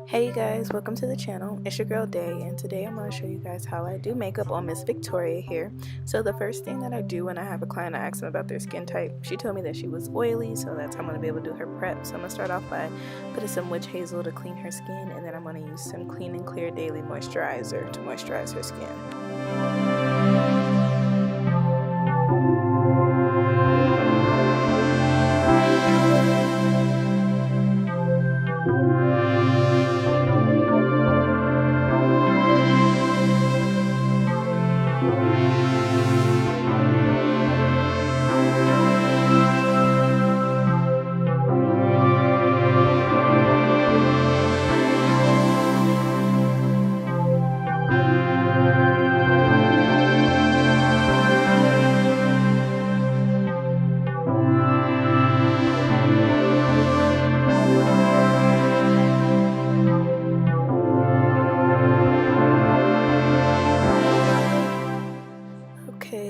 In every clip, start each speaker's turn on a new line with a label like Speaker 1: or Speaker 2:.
Speaker 1: Hey you guys, welcome to the channel. It's your girl Day, and today I'm going to show you guys how I do makeup on Miss Victoria here. So the first thing that I do when I have a client, I ask them about their skin type. She told me that she was oily, so that's how I'm going to be able to do her prep. So I'm going to start off by putting some witch hazel to clean her skin, and then I'm going to use some clean and clear daily moisturizer to moisturize her skin.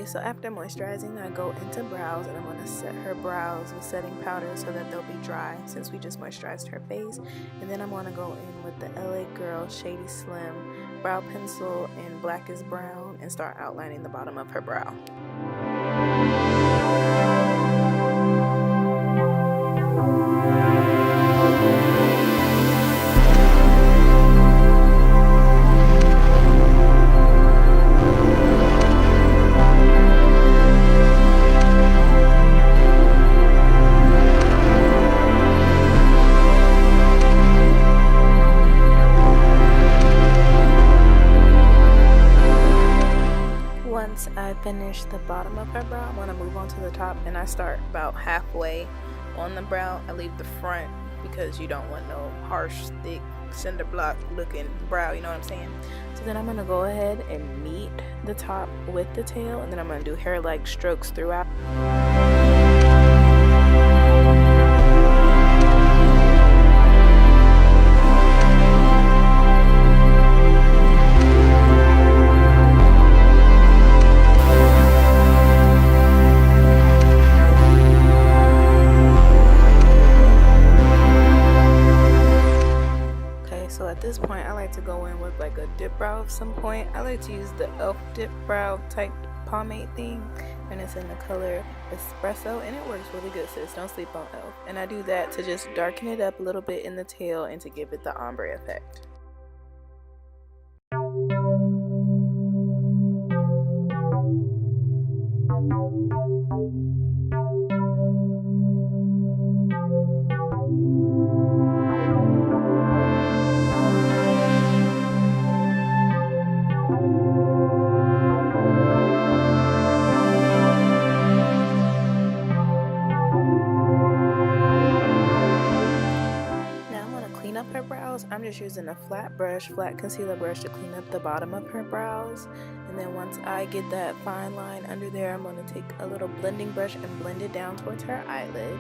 Speaker 1: So after moisturizing, I go into brows, and I'm going to set her brows with setting powder so that they'll be dry since we just moisturized her face. And then I'm going to go in with the LA Girl Shady Slim brow pencil in blackest brown and start outlining the bottom of her brow. Once I finish the bottom of her brow, I'm going to move on to the top, and I start about halfway on the brow. I leave the front because you don't want no harsh, thick, cinder block looking brow, you know what I'm saying? So then I'm going to go ahead and meet the top with the tail, and then I'm going to do hair-like strokes throughout. So at this point, I like to go in with like a dip brow of some point. I like to use the e.l.f. dip brow type pomade thing, and it's in the color Espresso, and it works really good, sis. Don't sleep on e.l.f. And I do that to just darken it up a little bit in the tail and to give it the ombre effect. Her brows, I'm just using a flat concealer brush to clean up the bottom of her brows, and then once I get that fine line under there, I'm going to take a little blending brush and blend it down towards her eyelid.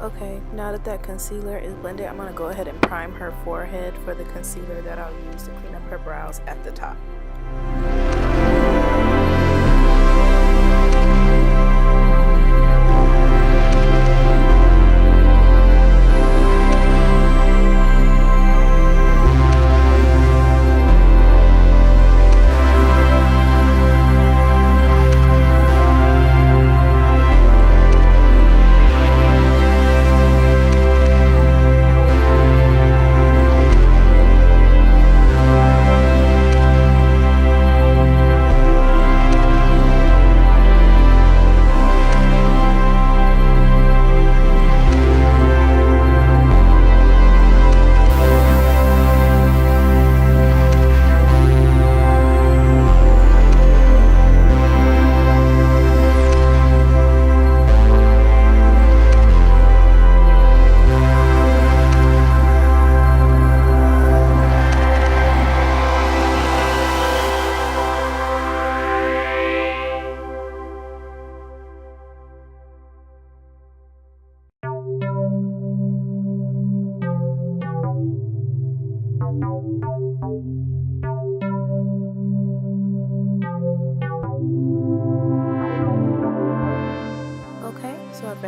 Speaker 1: Okay, now that that concealer is blended, I'm going to go ahead and prime her forehead for the concealer that I'll use to clean up her brows at the top.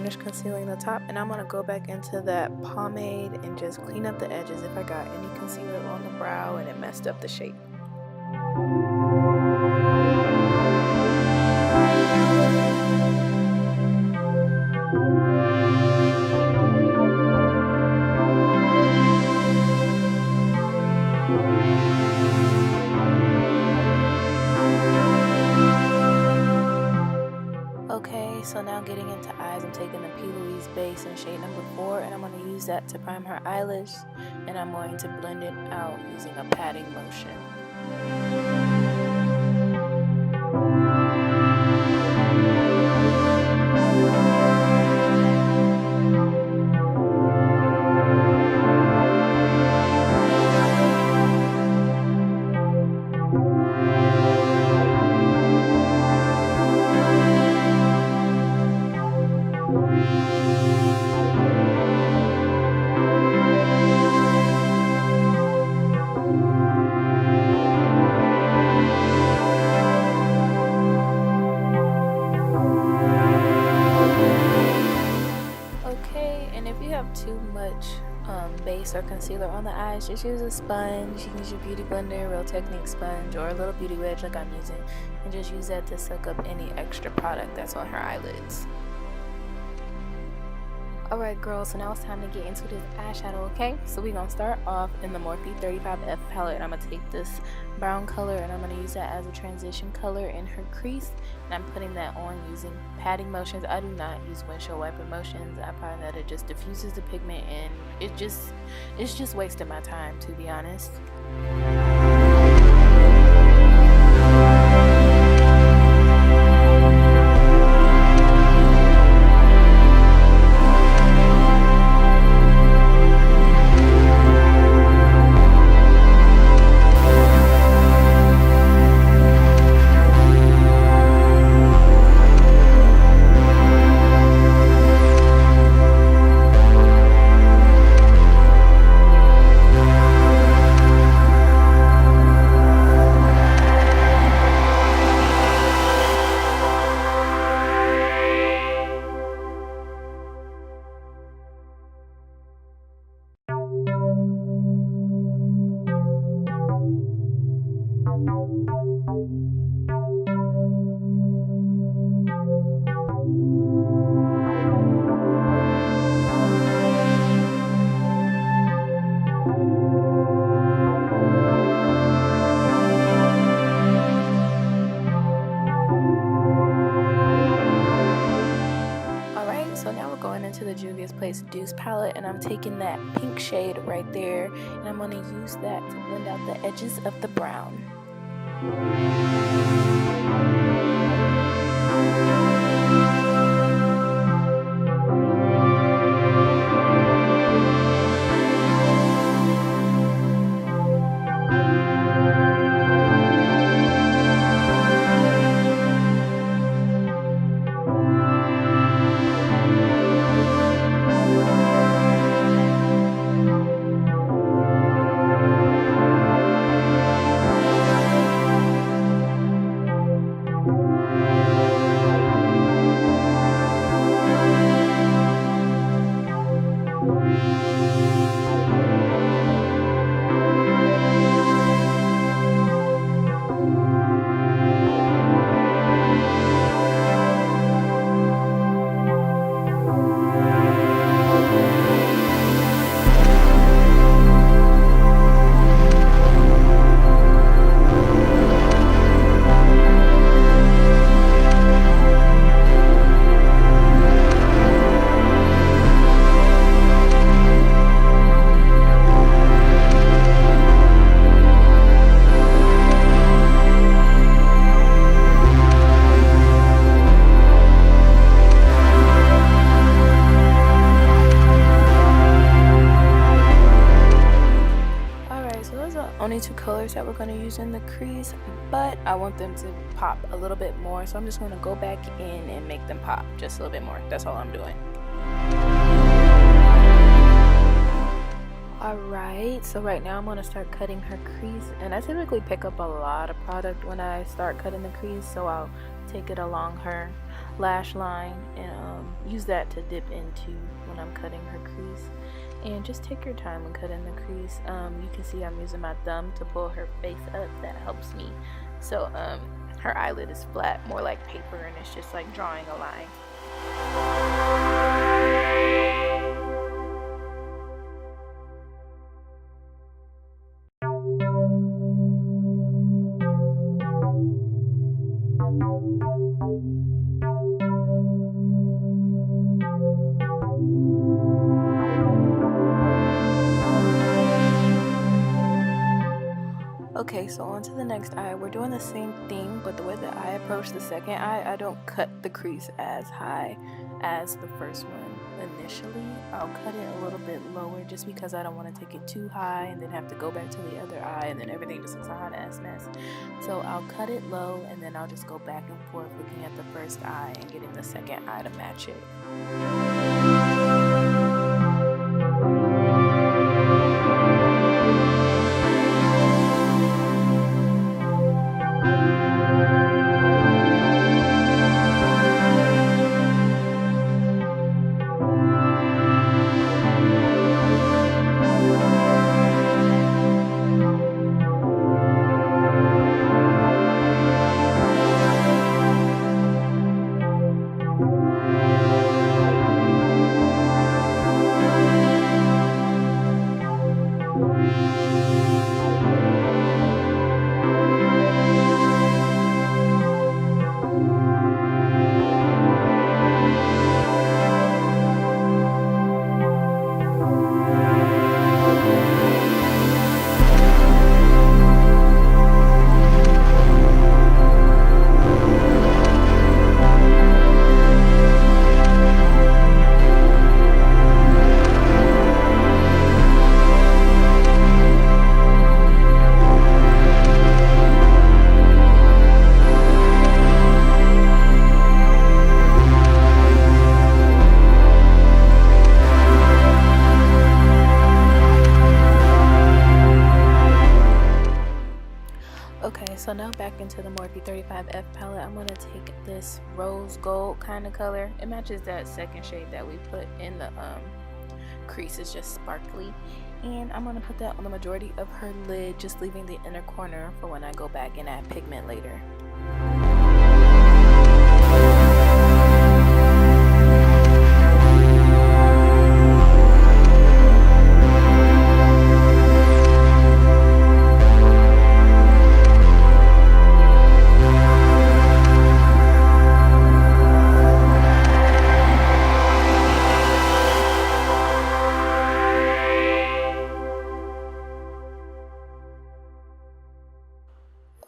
Speaker 1: finished concealing the top, and I'm going to go back into that pomade and just clean up the edges if I got any concealer on the brow and it messed up the shape. Okay, so now getting into eyes, I'm taking the Louise Base in shade number 4, and I'm going to use that to prime her eyelash, and I'm going to blend it out using a patting motion. Too much base or concealer on the eyes, just use a sponge. You can use your beauty blender, Real Technique sponge, or a little beauty wedge like I'm using, and just use that to suck up any extra product that's on her eyelids. Alright girls, so now it's time to get into this eyeshadow, okay? So we're going to start off in the Morphe 35F palette, and I'm going to take this brown color and I'm going to use that as a transition color in her crease, and I'm putting that on using patting motions. I do not use windshield wiper motions. I find that it just diffuses the pigment and it's just wasting my time, to be honest. To the Juvia's Douce palette, and I'm taking that pink shade right there, and I'm going to use that to blend out the edges of the brown. Only two colors that we're going to use in the crease, but I want them to pop a little bit more, so I'm just going to go back in and make them pop just a little bit more. That's all I'm doing. Alright, so right now I'm going to start cutting her crease, and I typically pick up a lot of product when I start cutting the crease, so I'll take it along her lash line and use that to dip into when I'm cutting her crease. And just take your time when cutting the crease. You can see I'm using my thumb to pull her face up. That helps me. So her eyelid is flat, more like paper, and it's just like drawing a line. Okay, so on to the next eye. We're doing the same thing, but the way that I approach the second eye, I don't cut the crease as high as the first one initially. I'll cut it a little bit lower just because I don't want to take it too high and then have to go back to the other eye and then everything just looks a hot ass mess. So I'll cut it low and then I'll just go back and forth looking at the first eye and getting the second eye to match it. So now back into the Morphe 35F palette, I'm going to take this rose gold kind of color. It matches that second shade that we put in the crease. It's just sparkly. And I'm going to put that on the majority of her lid, just leaving the inner corner for when I go back and add pigment later.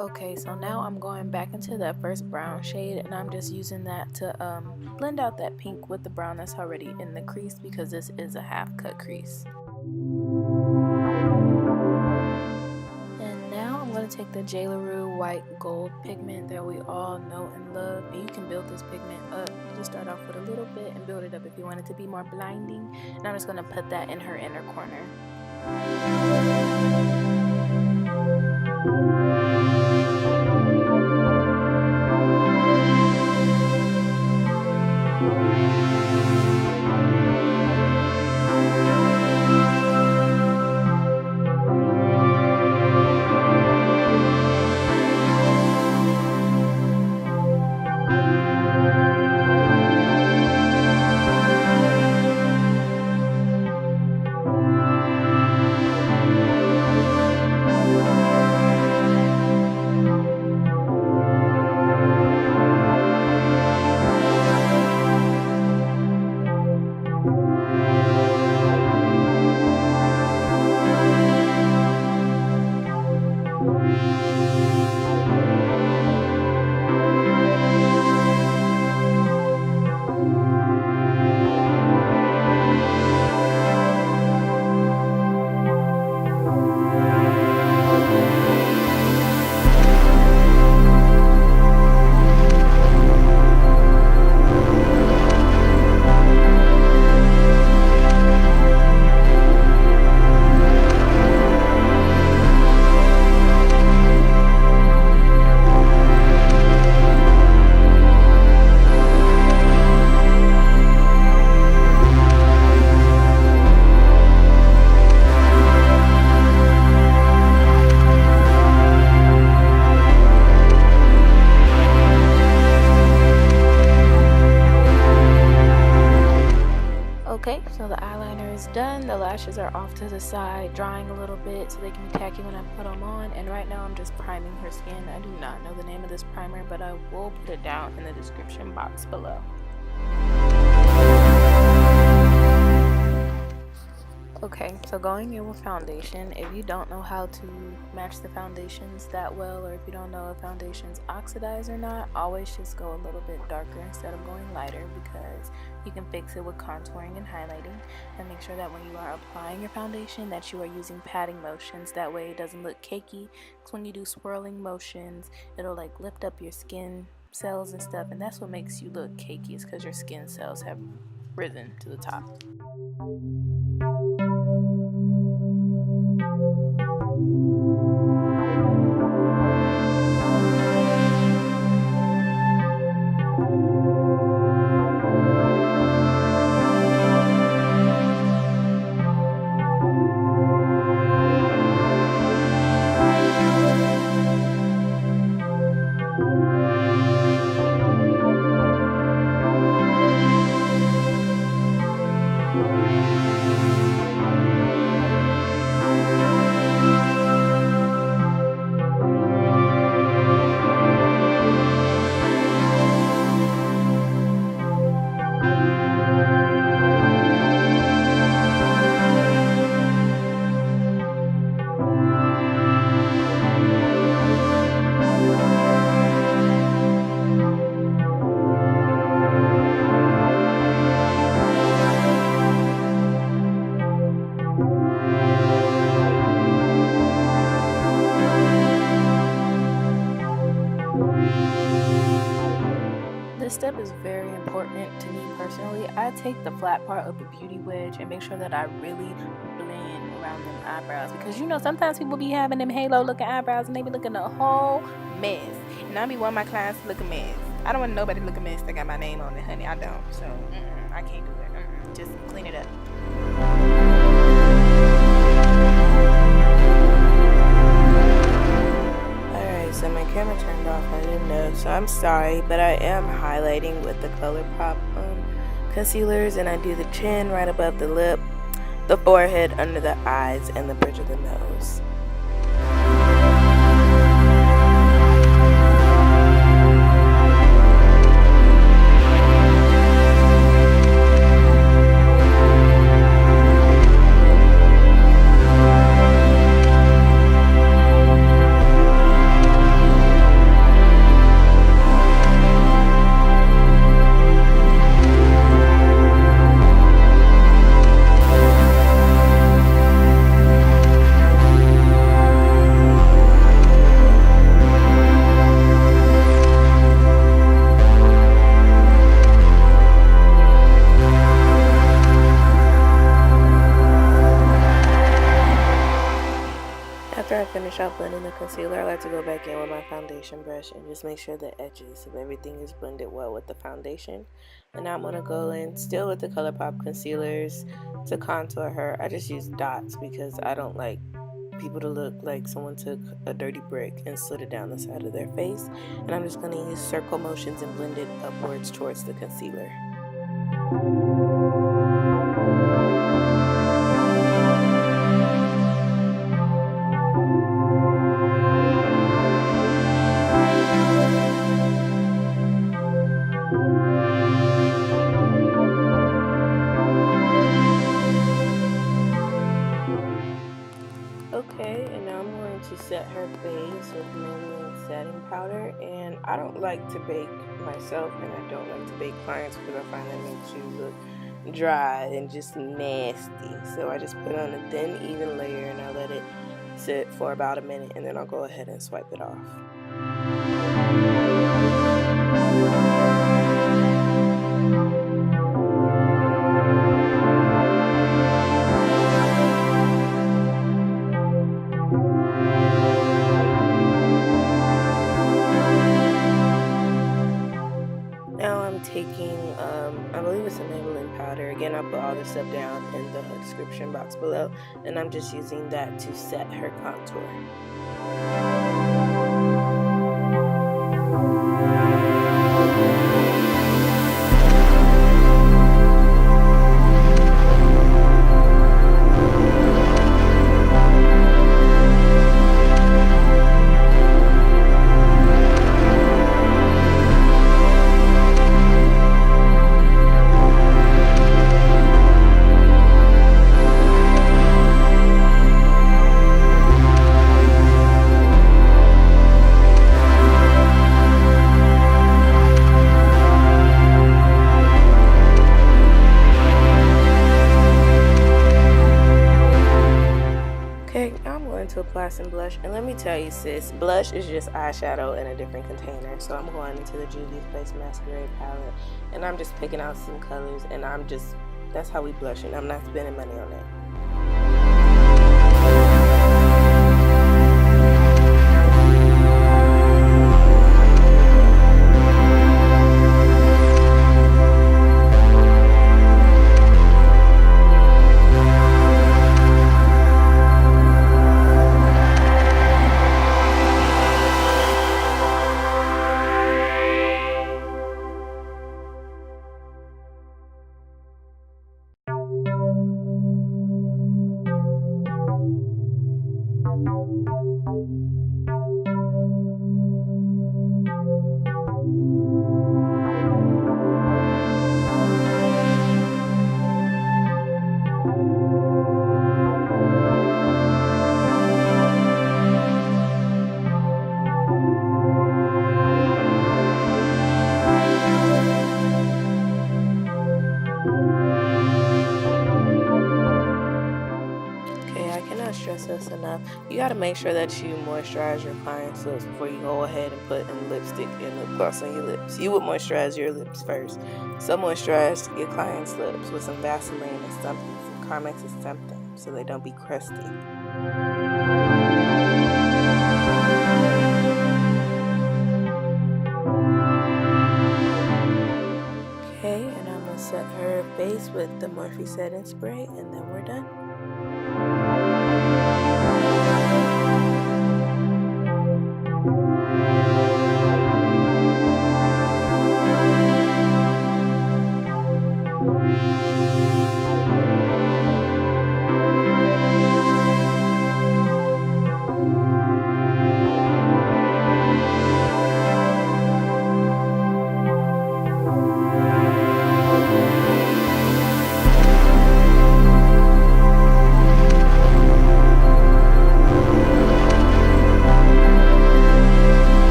Speaker 1: Okay, so now I'm going back into that first brown shade and I'm just using that to blend out that pink with the brown that's already in the crease, because this is a half cut crease. And now I'm going to take the JLaRue white gold pigment that we all know and love, and you can build this pigment up. You just start off with a little bit and build it up if you want it to be more blinding. And I'm just going to put that in her inner corner. Okay, so the eyeliner is done, the lashes are off to the side, drying a little bit so they can be tacky when I put them on, and right now I'm just priming her skin. I do not know the name of this primer, but I will put it down in the description box below. Okay, so going in with foundation, if you don't know how to match the foundations that well, or if you don't know if foundations oxidize or not, always just go a little bit darker instead of going lighter, because you can fix it with contouring and highlighting. And make sure that when you are applying your foundation that you are using patting motions, that way it doesn't look cakey, because when you do swirling motions, it'll like lift up your skin cells and stuff, and that's what makes you look cakey, is because your skin cells have risen to the top. This step is very important to me personally. I take the flat part of the beauty wedge and make sure that I really blend around them eyebrows, because you know sometimes people be having them halo looking eyebrows and they be looking a whole mess, and I be wanting my clients to look a mess. I don't want nobody to look a mess that got my name on it, honey. I don't. So I can't do it. Just clean it up. So my camera turned off, I didn't know, so I'm sorry, but I am highlighting with the ColourPop concealers, and I do the chin right above the lip, the forehead, under the eyes, and the bridge of the nose. After I finish out blending the concealer, I like to go back in with my foundation brush and just make sure the edges of everything is blended well with the foundation. And now I'm going to go in still with the ColourPop concealers to contour her. I just use dots because I don't like people to look like someone took a dirty brick and slid it down the side of their face. And I'm just going to use circle motions and blend it upwards towards the concealer. Okay, and now I'm going to set her face with Maybelline setting powder, and I don't like to bake myself, and I don't like to bake clients because I find that makes you look dry and just nasty. So I just put on a thin, even layer, and I let it sit for about a minute, and then I'll go ahead and swipe it off. Taking, I believe it's a Maybelline powder. Again, I'll put all this stuff down in the description box below, and I'm just using that to set her contour. class in blush. And let me tell you, sis, blush is just eyeshadow in a different container. So I'm going into the Louise Base Masquerade palette, and I'm just picking out some colors, and that's how we blushing. I'm not spending money on that. Stress this enough. You got to make sure that you moisturize your client's lips before you go ahead and put in lipstick and lip gloss on your lips. You would moisturize your lips first. So moisturize your client's lips with some Vaseline or something, some Carmex or something, so they don't be crusty. Okay, and I'm going to set her face with the Morphe setting spray, and then we're done.